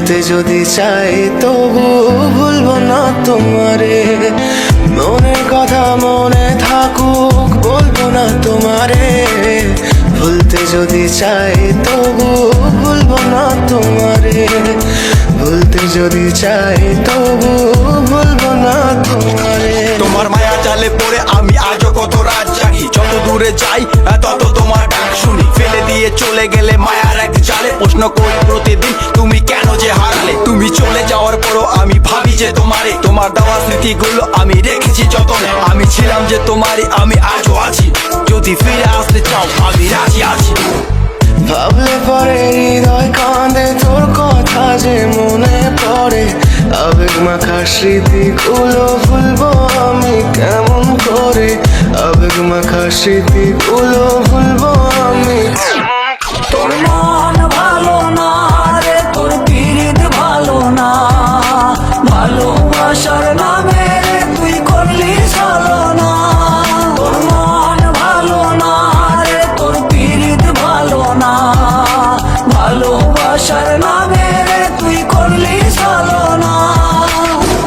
ভুলতে যদি চাই তবু ভুলবো না তোমারে। মনের কথা মনে থাকুক বলবো না তোমারে। ভুলতে যদি চাই তবু ভুলবো না তোমারে। ভুলতে যদি চাই তবু ভুলবো না তোমারে। তোমার মায়া জালে পড়ে আমি আজও কত রাত জাগি, যত দূরে যাই তত তোমার ডাক শুনি। ফেলে দিয়ে চলে গেলে মায়ার এক জালে প্রশ্ন করি প্রতিদিন তুমি কেন যে হারালে। তুমি চলে যাওয়ার পরও আমি ভাবি যে তোমারে, তোমার দেওয়া স্মৃতিগুলো আমি রেখেছি যতনে। আমি ছিলাম যে তোমারই, আমি আজও আছি, যদি ফিরে আসতে চাও আমি রাজি আছি। ভাবলে পরে হৃদয় কাঁদে, তোর কথা যে মনে পড়ে। আবেগ মাখা স্মৃতিগুলো ভুলবো আমি কেমন করে। আবেগ মাখা স্মৃতিগুলো ভুলবো আমি। তোর মন ভালো না রে, তোর পিরিত ভালো না। ভালোবাসার নামে তুই করলি ছলনা। তোর মন ভালো না রে, তোর পিরিত ভালো না। ভালোবাসার নামে তুই করলি ছলনা।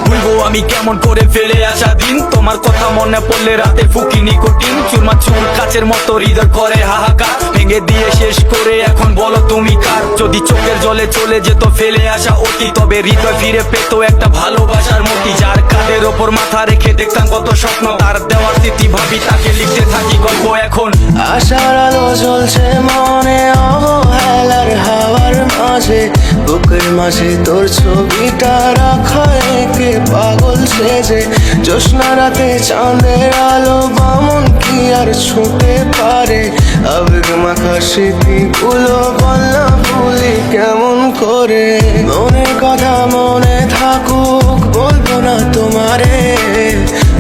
ভুলবো আমি কেমন করে ফেলে আসা দিন, তোমার কথা মনে পড়লে রাতে ফুকি নিকোটিন। চুরমা চুর কাচের মতো হৃদয় করে হাহাকার, ভেঙে দিয়ে শেষ করে এখন বলো তুমি কার। যদি চোখের জলে চলে যেত ফেলে আসা অতি, তবে হৃদয় ফিরে পেত একটা ভালোবাসার মতি। যার কাঁধের ওপর মাথা রেখে দেখতাম কত স্বপ্ন, তার দেওয়ার স্মৃতি ভাবি তাকে লিখতে থাকি গল্প এখন। আশার আলো জ্বলছে মনে অবহেলার হাওয়ার মাঝে। বুকের মাঝে তোর ছবিটা রাখা একে পাগল সেজে। জ্যোৎস্না রাতে চাঁদের আলো বামন কি আর ছুটে পারে। আবেগ মাখা স্মৃতিগুলো বলনা ভুলি কেমন করে। মনের কথা মনে থাকুক বলবো না তোমারে।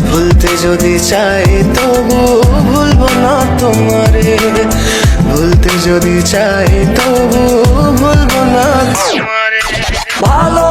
ভুলতে যদি চাই তবু ভুলবো না তোমারে। ভুলতে যদি চাই তবু ভুলবো না তোমারে। ভালো